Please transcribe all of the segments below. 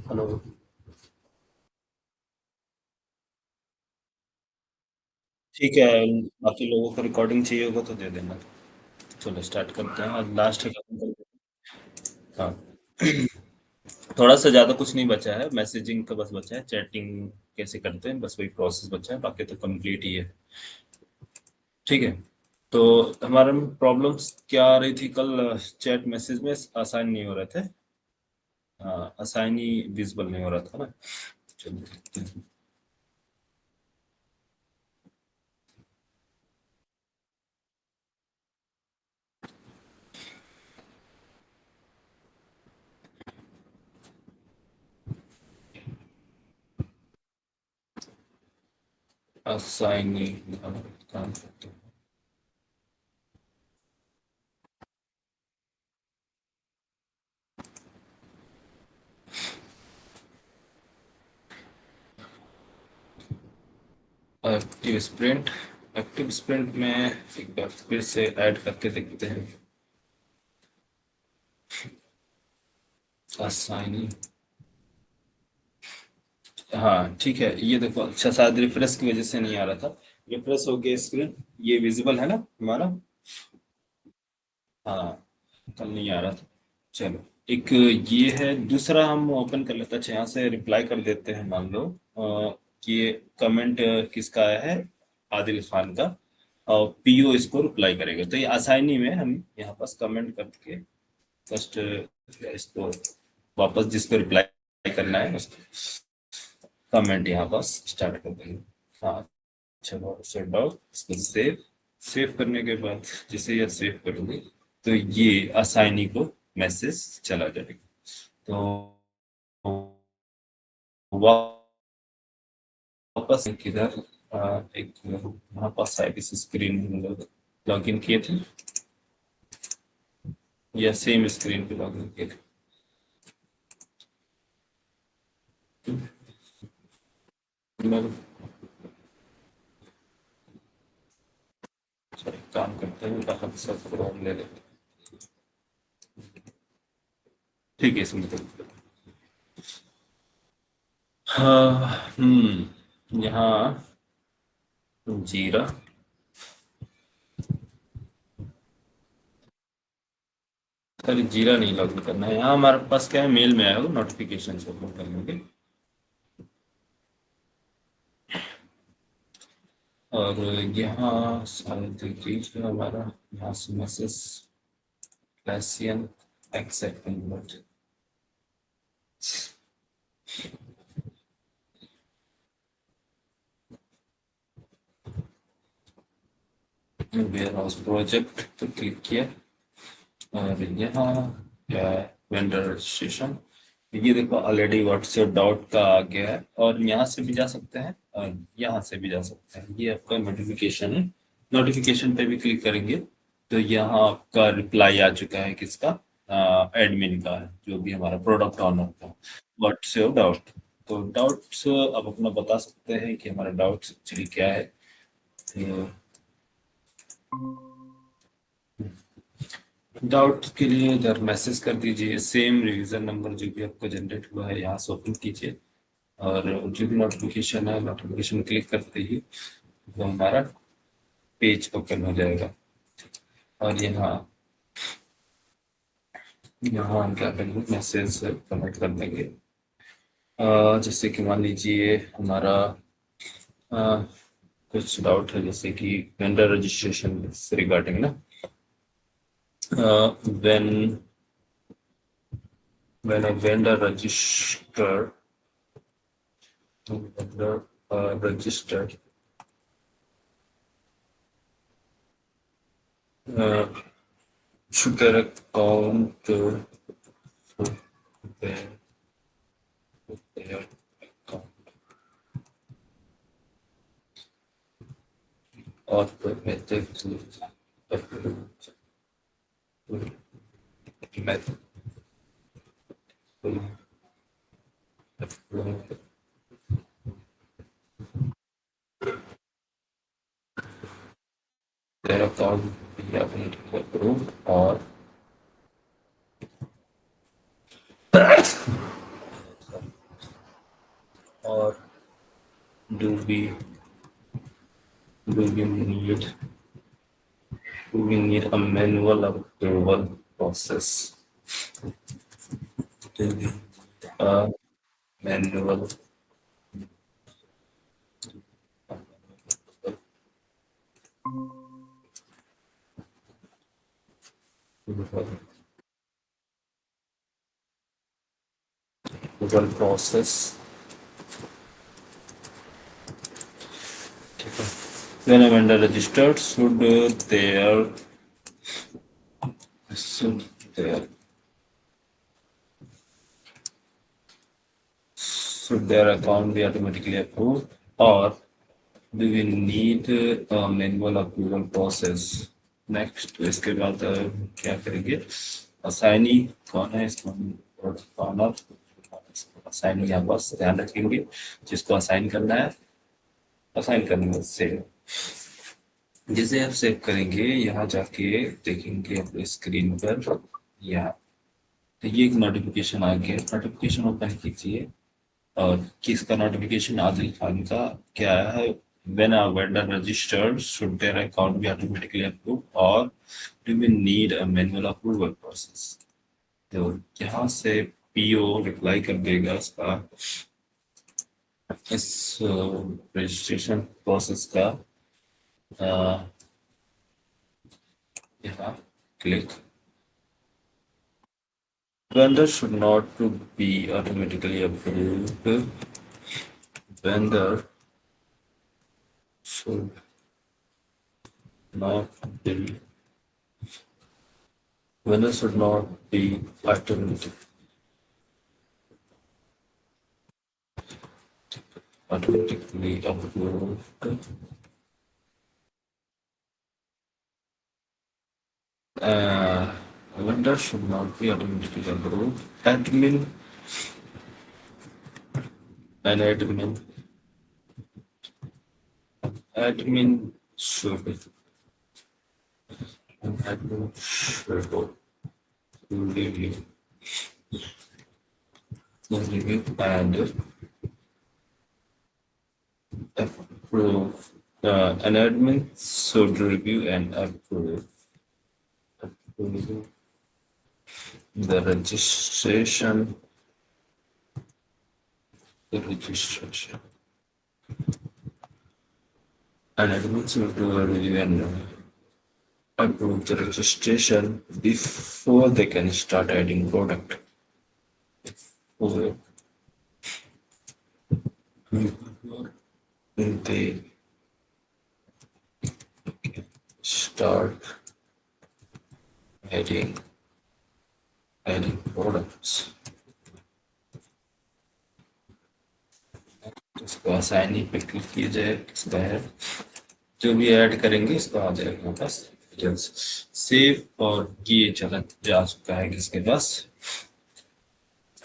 Hello. ठीक है। बाकी लोगों को रिकॉर्डिंग चाहिए होगा तो दे देना। चलो स्टार्ट करते हैं, आज लास्ट है, खत्म करते हैं। हाँ। थोड़ा सा ज़्यादा कुछ नहीं बचा है, मैसेजिंग का बस बचा है, चैटिंग कैसे करते हैं बस वही प्रोसेस बचा है, बाकी तो कंप्लीट ही है। ठीक है। तो हमारा प्रॉब्लम्स क्या आ रही थी कल? चैट मैसेज में असाइन नहीं हो रहे थे। हाँ, असाइन ही विजिबल नहीं हो रहा था ना। चलो देखते हैं। असाइन ही काम करते हैं। एक्टिव स्प्रिंट में एक बार फिर से ऐड करके देखते हैं। असाइनिंग। हाँ ठीक है, ये देखो, अच्छा शायद रिफ्रेश की वजह से नहीं आ रहा था। रिफ्रेश हो गया स्क्रीन। ये विजिबल है ना हमारा? हाँ। कल नहीं आ रहा था। चलो। एक ये है, दूसरा हम ओपन कर लेते हैं। अच्छा, यहाँ से रिप्लाई कर देते हैं, मान लो कि ये कमेंट किसका आया है? आदिल खान का। और पीओ इसको रिप्लाई करेगा, तो ये आसानी में हम यहाँ पास कमेंट करके फर्स्ट इसको वापस जिसको रिप्लाई करना है उसको कमेंट यहाँ पास स्टार्ट कर देंगे। हाँ। चलो सेट डाउन, इसको सेव। सेव करने के बाद जैसे ये सेव करोगे तो ये असाइनी को मैसेज चला जाएगा। तो वापस किधर एक वहाँ पास शायद इस स्क्रीन में हम लोग लॉग इन किए थे, या सेम स्क्रीन पे लॉग इन किए थे। मैं सॉरी, काम करते हैं, बाहर सब प्रोग्राम ले लेते हैं। ठीक है, इसमें तो हाँ। यहाँ जीरा। सर जीरा नहीं लॉगिन करना है, यहाँ हमारे पास क्या है, मेल में आया हो नोटिफिकेशन से ओपन कर लेंगे। और यहाँ शायद देखिए हमारा यहाँ से मैसेज क्लासियन accept convert warehouse project तो क्लिक किया। और यहाँ क्या है, वेंडर रजिस्ट्रेशन। ये देखो ऑलरेडी व्हाट्सएप डाउट का आ गया है, और यहाँ से भी जा सकते हैं और यहाँ से भी जा सकते हैं। ये आपका नोटिफिकेशन है। नोटिफिकेशन पे भी क्लिक करेंगे तो यहाँ आपका रिप्लाई आ चुका है, किसका? एडमिन का है, जो भी हमारा प्रोडक्ट ऑनर का। WhatsApp doubt. तो डाउट्स अब अपना बता सकते हैं कि हमारा डाउट्स एक्चुअली क्या है। तो डाउट के लिए इधर मैसेज कर दीजिए, सेम रिवीजन नंबर जो भी आपको जनरेट हुआ है यहाँ से ओपन कीजिए। और जो भी नोटिफिकेशन है, नोटिफिकेशन क्लिक करते ही वो हमारा पेज ओपन हो जाएगा। और यहाँ यहाँ हम क्या करेंगे, मैसेज कनेक्ट कर देंगे। जैसे कि मान लीजिए हमारा अ, कुछ डाउट है, जैसे कि वेंडर रजिस्ट्रेशन से रिगार्डिंग ना, when when a vendor register vendor registered should their account their, their account automatically approved automatically approved their account be approved or we do we need a manual approval process? Do we need a manual approval process? When a vendor registered, should their should their account be automatically approved, or do we need a manual approval process? Next इसके बाद क्या करेंगे? Assignee कौन है इसको? Honour assignee यहाँ बस ध्यान रखेंगे, जिसको असाइन करना है असाइन करने से जिसे आप सेव करेंगे यहाँ जाके देखेंगे अपने स्क्रीन पर यहाँ, तो ये एक नोटिफिकेशन आ गया, नोटिफिकेशन ओपन कीजिए और किसका नोटिफिकेशन? आदिल खान का। क्या है? when a vendor registered, should their account be automatically approved or do we need a manual approval process? तो यहाँ से पीओ रिप्लाई कर देगा इसका, इस रजिस्ट्रेशन प्रोसेस का यहाँ click. Vendor should not to be automatically approved. Vendor should not be Vendor should not be automatically approved. Vendor should not be automatically approved. Admin and admin should review and approve. An admin should review and approve the registration. An admin should do a review and approve the registration before they can start adding product. Before they start adding products. इसको assignee पे click किया जाए, इसका है जो भी add करेंगे इसको आ जाएगा बस सेव। और ये चला जा चुका है किसके पास?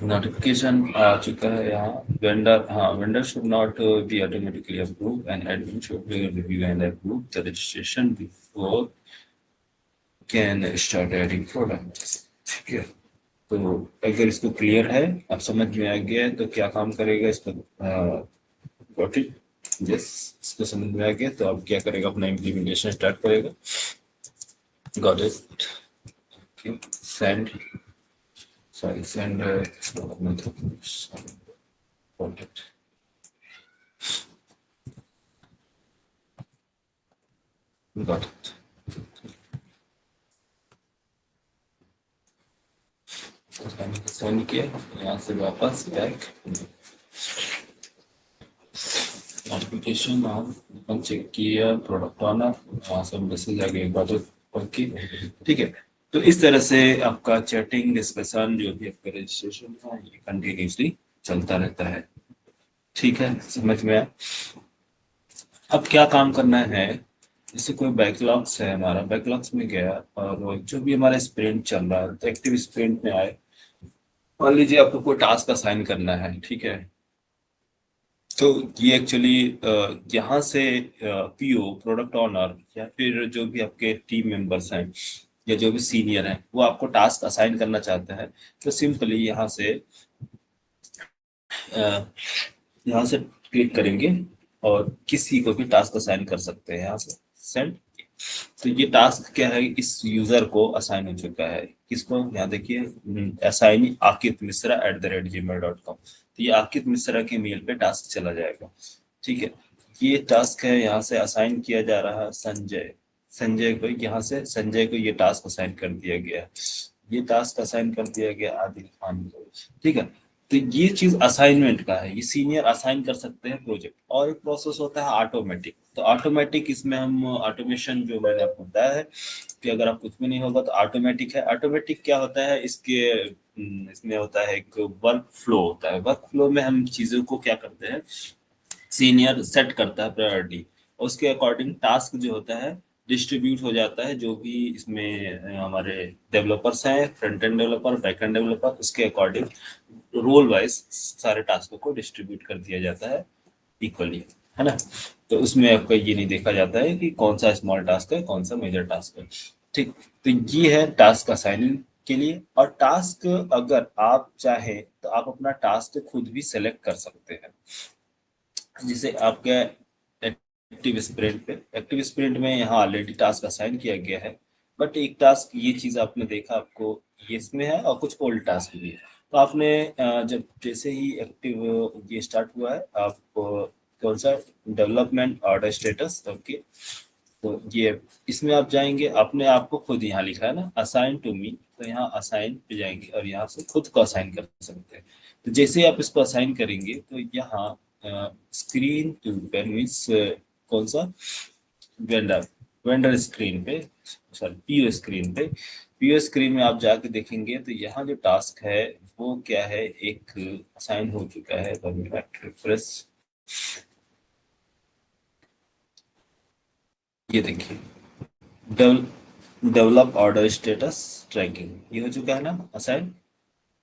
नोटिफिकेशन आ चुका है यहाँ। Vendor should not be automatically approve and admin should review and approve the registration before can start adding products. ठीक है, तो अगर इसको क्लियर है, अब समझ में आ गया है, तो क्या काम करेगा इसको? Got it? यस, इसको समझ में आ गया तो अब क्या करेगा? अपना इम्प्लीमेंटेशन स्टार्ट करेगा। Got it? सेंड इसको करना था, got it. Got it. Send किया, यहाँ से वापस बैक नोटिफिकेशन ऑन चेक किया, प्रोडक्ट ऑनर, यहाँ से मैसेज आ गया बजट ओके। ठीक है, तो इस तरह से आपका चैटिंग डिस्कशन जो भी आपका रजिस्ट्रेशन है ये कंटिन्यूसली चलता रहता है। ठीक है, समझ में आया? अब क्या काम करना है? जैसे कोई बैकलॉग्स है, हमारा बैकलॉग्स में गया और जो भी हमारा स्प्रिंट चल रहा है, तो एक्टिव स्प्रिंट में आए, मान लीजिए आपको कोई टास्क असाइन करना है, ठीक है, तो ये एक्चुअली यहाँ से पीओ, प्रोडक्ट ऑनर या फिर जो भी आपके टीम मेंबर्स हैं या जो भी सीनियर हैं वो आपको टास्क असाइन करना चाहते हैं, तो सिंपली यहाँ से क्लिक करेंगे और किसी को भी टास्क असाइन कर सकते हैं यहाँ से सेंड। तो ये टास्क क्या है, इस यूजर को असाइन हो चुका है। किसको, यहाँ देखिए, असाइन akit misra@gmail.com। तो ये आकित मिश्रा के मेल पे टास्क चला जाएगा। ठीक है, ये टास्क है, यहाँ से असाइन किया जा रहा है संजय। संजय को, यहाँ से संजय को ये टास्क असाइन कर दिया गया है। ये टास्क असाइन कर दिया गया आदिल खान को। ठीक है, तो ये चीज असाइनमेंट का है, ये सीनियर असाइन कर सकते हैं प्रोजेक्ट। और एक प्रोसेस होता है ऑटोमेटिक। तो ऑटोमेटिक, इसमें हम ऑटोमेशन जो मैंने आपको बताया है कि अगर आप कुछ भी नहीं होगा तो ऑटोमेटिक है। ऑटोमेटिक क्या होता है, इसमें होता है एक वर्क फ्लो होता है। वर्क फ्लो में हम चीजों को क्या करते हैं, सीनियर सेट करता है प्रायोरिटी, उसके अकॉर्डिंग टास्क जो होता है डिस्ट्रीब्यूट हो जाता है। जो भी इसमें हमारे डेवलपर्स हैं, front end developer, back end developer, उसके अकॉर्डिंग रोल वाइज सारे टास्कों को डिस्ट्रीब्यूट कर दिया जाता है इक्वली, है ना। तो उसमें आपका ये नहीं देखा जाता है कि कौन सा स्मॉल टास्क है, कौन सा मेजर टास्क है। ठीक, तो ये है टास्क असाइनिंग के लिए। और टास्क, अगर आप चाहें तो आप अपना टास्क खुद भी सेलेक्ट कर सकते हैं। जिसे आपके एक्टिव स्प्रिंट में यहाँ ऑलरेडी टास्क असाइन किया गया है। बट एक टास्क, ये चीज आपने देखा, आपको ये इसमें है और कुछ ओल्ड टास्क भी है। तो आपने जब जैसे ही एक्टिव ये स्टार्ट हुआ है, आप कौन सा डेवलपमेंट ऑर्डर स्टेटस, ओके। तो ये इसमें आप जाएंगे, अपने आप को खुद यहाँ लिखा है ना असाइन टू मी, तो यहाँ असाइन पे जाएंगे और यहाँ से खुद को असाइन कर सकते हैं। तो जैसे ही आप इसको असाइन करेंगे तो यहाँ स्क्रीन टू पर मीन्स कौन सा वेंडर, वेंडर स्क्रीन पे, सॉरी पीओ स्क्रीन पे, पीओ स्क्रीन में आप जाके देखेंगे तो यहाँ जो टास्क है वो क्या है, एक असाइन हो चुका है। रिफ्रेश, ये देखिए, डेवलप ऑर्डर स्टेटस ट्रैकिंग, ये हो चुका है ना असाइन।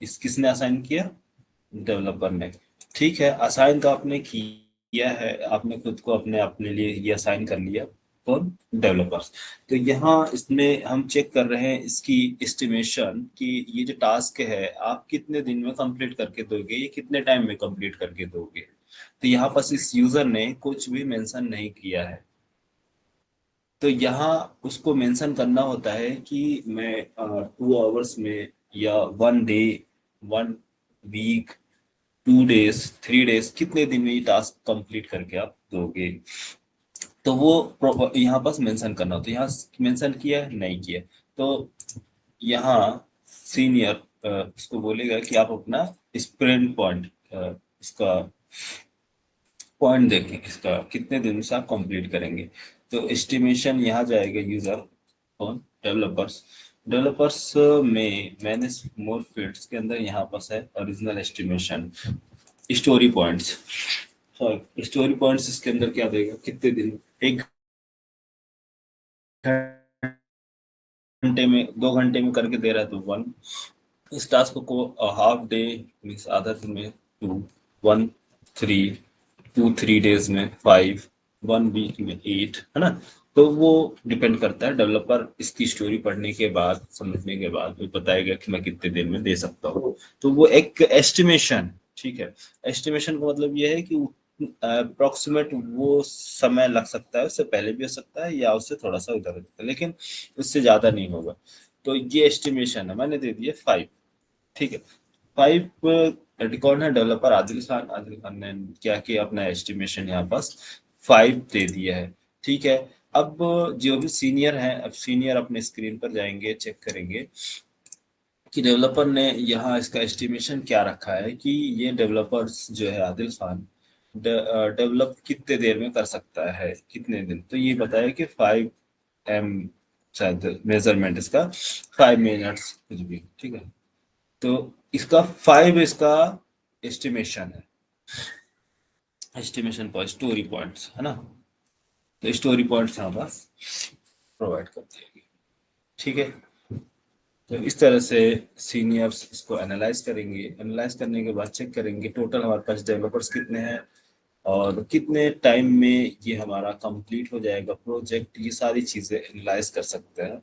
इस किसने असाइन किया, डेवलपर ने। ठीक है, असाइन तो आपने किया है, आपने खुद को अपने अपने लिए ये असाइन कर लिया। कौन, डेवलपर्स। तो यहाँ इसमें हम चेक कर रहे हैं इसकी एस्टिमेशन कि ये जो टास्क है आप कितने दिन में कंप्लीट करके दोगे, ये कितने टाइम में कंप्लीट करके दोगे। तो यहाँ पर इस यूजर ने कुछ भी मेंशन नहीं किया है। तो यहाँ उसको मेंशन करना होता है कि मैं 2 आवर्स में, या 1 डे, 1 वीक, 2 डेज, 3 डेज, कितने दिन में ये टास्क कंप्लीट करके आप दोगे। तो वो यहाँ पास मेंशन करना होता है। यहाँ मेंशन किया है, नहीं किया। तो यहाँ सीनियर उसको बोलेगा कि आप अपना स्प्रिंट पॉइंट, इसका पॉइंट देखें, इसका कितने दिन से आप कंप्लीट करेंगे। तो एस्टिमेशन यहाँ जाएगा यूजर, कौन, डेवलपर्स। डेवलपर्स में मैनेज मोर फील्ड्स के अंदर यहाँ पास है original estimation, story points. Sorry, story points इसके अंदर क्या देगा, कितने दिन, 1 घंटे में, 2 घंटे में करके दे रहा है तो 1। इस टास्क को हाफ डे मीन्स आधा दिन में 2, 1 3, 2 3 डेज में 5, 1 वीक में 8, है ना। तो वो डिपेंड करता है, डेवलपर इसकी स्टोरी पढ़ने के बाद, समझने के बाद वो बताएगा कि मैं कितने दिन में दे सकता हूँ। तो वो एक एस्टिमेशन, ठीक है। एस्टिमेशन का मतलब ये है कि अप्रोक्सीमेट वो समय लग सकता है, उससे पहले भी हो सकता है या उससे थोड़ा सा उधर हो सकता है, लेकिन उससे ज्यादा नहीं होगा। तो ये एस्टिमेशन है, मैंने दे दिया 5। ठीक है, 5। कौन है, डेवलपर आदिल खान। आदिल खान ने क्या किया, अपना एस्टिमेशन यहाँ पास 5 दे दिया है। ठीक है, अब जो भी सीनियर हैं, अब सीनियर अपने स्क्रीन पर जाएंगे, चेक करेंगे कि डेवलपर ने यहाँ इसका एस्टिमेशन क्या रखा है, कि ये डेवलपर्स जो है आदिल खान डेवलप कितने देर में कर सकता है, कितने दिन। तो ये बताया कि 5 M, शायद मेजरमेंट इसका 5 मिनट्स कुछ भी, ठीक है। तो इसका 5 इसका एस्टिमेशन है, एस्टिमेशन पर स्टोरी पॉइंट्स, है ना। तो स्टोरी पॉइंट्स यहाँ पास प्रोवाइड कर दिए गए। ठीक है, तो इस तरह से सीनियर्स इसको एनालाइज करेंगे। एनालाइज करने के बाद चेक करेंगे टोटल हमारे पास डेवलपर्स कितने हैं और कितने टाइम में ये हमारा कंप्लीट हो जाएगा प्रोजेक्ट। ये सारी चीजें एनालाइज कर सकते हैं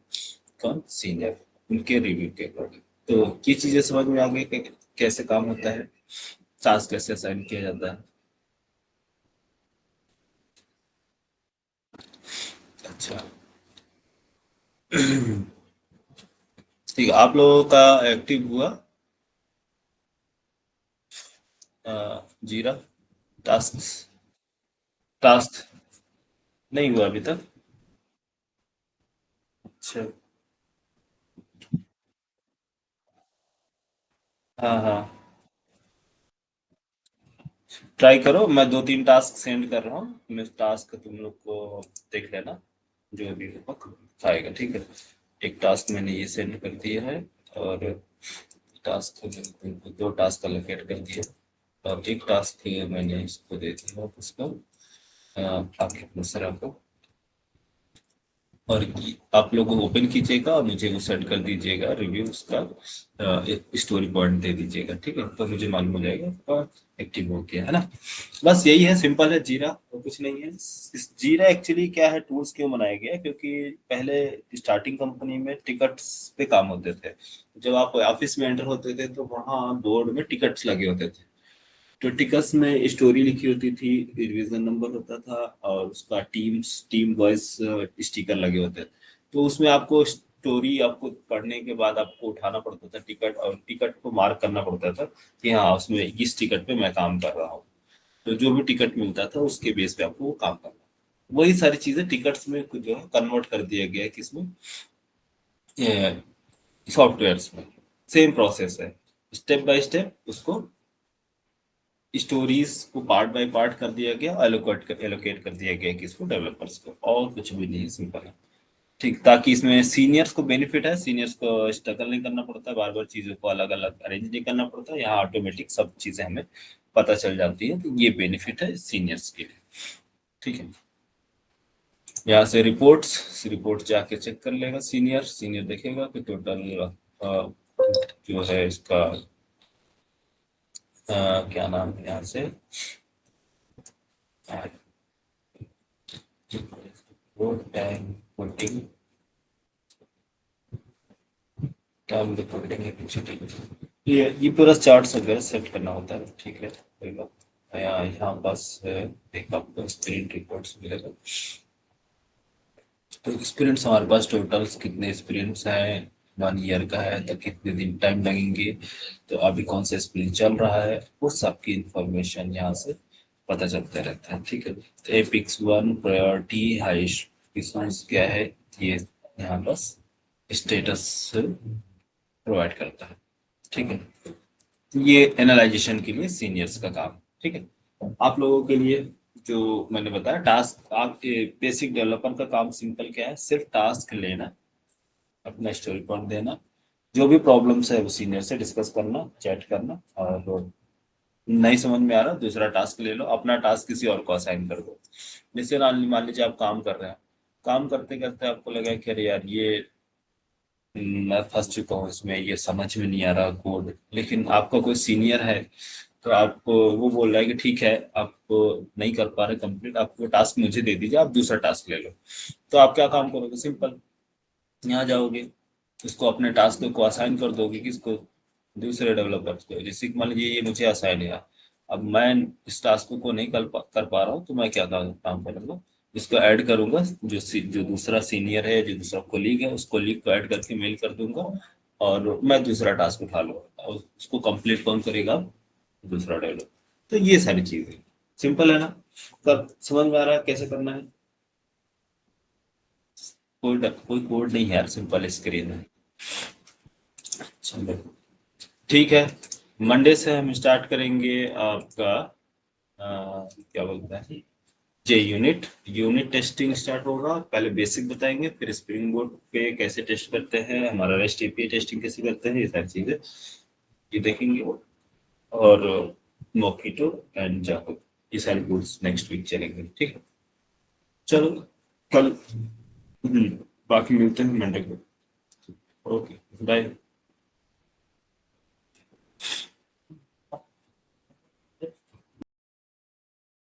कौन, सीनियर, उनके रिव्यू के अकॉर्डिंग। तो ये चीजें समझ में आ गई कि कैसे काम होता है, टास्क कैसे असाइन किया जाता है। अच्छा। ठीक है, आप लोगों का एक्टिव हुआ जीरा टास्क? टास्क नहीं हुआ अभी तक? अच्छा। हाँ हाँ, ट्राई करो, मैं दो तीन टास्क सेंड कर रहा हूँ, मैं टास्क तुम लोग को देख लेना, जो भी होगा आएगा, ठीक है। एक टास्क मैंने ये सेंड कर दिया है, और टास्क दो टास्क अलोकेट कर दिया, और एक टास्क मैंने इसको दे दिया उसको, आपके दूसरा को। और आप लोग ओपन कीजिएगा और मुझे वो सेंड कर दीजिएगा रिव्यू उसका, एक स्टोरी पॉइंट दे दीजिएगा, ठीक है, तो मुझे मालूम हो जाएगा आपका एक्टिव हो गया है ना। बस यही है, सिंपल है जीरा, और कुछ नहीं है। इस जीरा एक्चुअली क्या है, टूल्स क्यों बनाया गया है, क्योंकि पहले स्टार्टिंग कंपनी में टिकट्स पे काम होते थे। जब आप ऑफिस में एंटर होते थे तो वहाँ बोर्ड में टिकट्स लगे होते थे, तो टिकट्स में स्टोरी लिखी होती थी, रिवीजन नंबर होता था, और उसका टीम वॉइस स्टिकर लगे होते थे। तो उसमें आपको स्टोरी, आपको पढ़ने के बाद आपको उठाना पड़ता था टिकट, और टिकट को मार्क करना पड़ता था कि हाँ उसमें इस टिकट पे मैं काम कर रहा हूँ। तो जो भी टिकट मिलता था उसके बेस पे आपको वो काम करना। वही सारी चीजें टिकट्स में कुछ जो है कन्वर्ट कर दिया गया है, किसमें, सॉफ्टवेयर्स में। सेम प्रोसेस है, स्टेप बाय स्टेप उसको स्टोरीज को पार्ट बाय पार्ट कर दिया गया, एलोकेट कर दिया गया किसको, डेवलपर्स को, और कुछ भी नहीं, सिंपल है। ठीक, ताकि इसमें सीनियर्स को बेनिफिट है, सीनियर्स को स्ट्रगल नहीं करना पड़ता, बार बार चीजों को अलग अलग अरेंज नहीं करना पड़ता, यहाँ ऑटोमेटिक सब चीजें हमें पता चल जाती है, तो ये बेनिफिट है सीनियर्स के लिए, ठीक है। यहाँ से रिपोर्ट्स, रिपोर्ट जाके चेक कर लेगा सीनियर, सीनियर देखेगा कि टोटल जो है इसका क्या नाम है, यहाँ से रिपोर्टिंग, टाइम रिपोर्टिंग है पीछे, ठीक है। ये पूरा चार्ट्स वगैरह सेट करना होता है, ठीक है, कोई बात। यहाँ बस एक आपको स्प्रिंट रिपोर्ट्स मिलेगा। तो एक्सपीरियंस हमारे पास टोटल्स कितने एक्सपीरियंस हैं, 1 ईयर का है तो कितने दिन टाइम लगेंगे, तो अभी कौन सा एक्सपीरियंस चल रहा है, वो सबकी इंफॉर्मेशन यहाँ से पता चलता रहता है, ठीक है। तो epics one priority highest business क्या है, ये यहाँ बस स्टेटस प्रोवाइड करता है, ठीक है। ये एनालाइजेशन के लिए सीनियर्स का काम, ठीक है। आप लोगों के लिए जो मैंने बताया टास्क, आपके बेसिक डेवलपर का काम सिंपल क्या है, सिर्फ टास्क लेना, अपना स्टोरी पॉइंट देना, जो भी प्रॉब्लम्स है वो सीनियर से डिस्कस करना, चैट करना, और नहीं समझ में आ रहा दूसरा टास्क ले लो, अपना टास्क किसी और को असाइन कर दो। जैसे मान लीजिए आप काम कर रहे हैं, काम करते करते आपको लगा कि अरे यार ये मैं फंस चुका हूँ इसमें, ये समझ में नहीं आ रहा कोड, लेकिन आपका कोई सीनियर है, तो आपको वो बोल रहा है कि ठीक है, आपको नहीं कर पा रहे कंप्लीट, आप वो टास्क मुझे दे दीजिए, आप दूसरा टास्क ले लो। तो आप क्या काम करोगे, सिंपल, यहाँ जाओगे, उसको अपने टास्क को असाइन कर दोगे, किसको, दूसरे डेवलपर को। जैसे कि मान लीजिए ये मुझे असाइन है, अब मैं इस टास्क को नहीं कर पा रहा हूँ, तो मैं क्या काम करूँगा, इसको ऐड करूंगा, जो दूसरा सीनियर है, जो दूसरा कोलीग है, उस कोलीग को ऐड करके मेल कर दूंगा, और मैं दूसरा टास्क उठा लूंगा, और उसको कंप्लीट कौन करेगा, दूसरा डेवलपर। तो ये सारी चीजें सिंपल है ना, कब समझ में आ रहा है कैसे करना है? कोई कोड नहीं है यार, सिंपल स्क्रीन है। चलो, ठीक है, मंडे से हम स्टार्ट करेंगे आपका क्या बोलते हैं, जे यूनिट यूनिट टेस्टिंग स्टार्ट होगा। पहले बेसिक बताएंगे, फिर स्प्रिंग बोर्ड पे कैसे टेस्ट करते हैं, हमारा रेस्ट एपीआई टेस्टिंग कैसे करते हैं, ये सारी चीजें ये देखेंगे। और मोकिटो एंड जाको, ये सारे कोर्स नेक्स्ट वीक चलेंगे, ठीक है। चलो, कल बाकी मिलते हैं मंडे को। Okay, bye.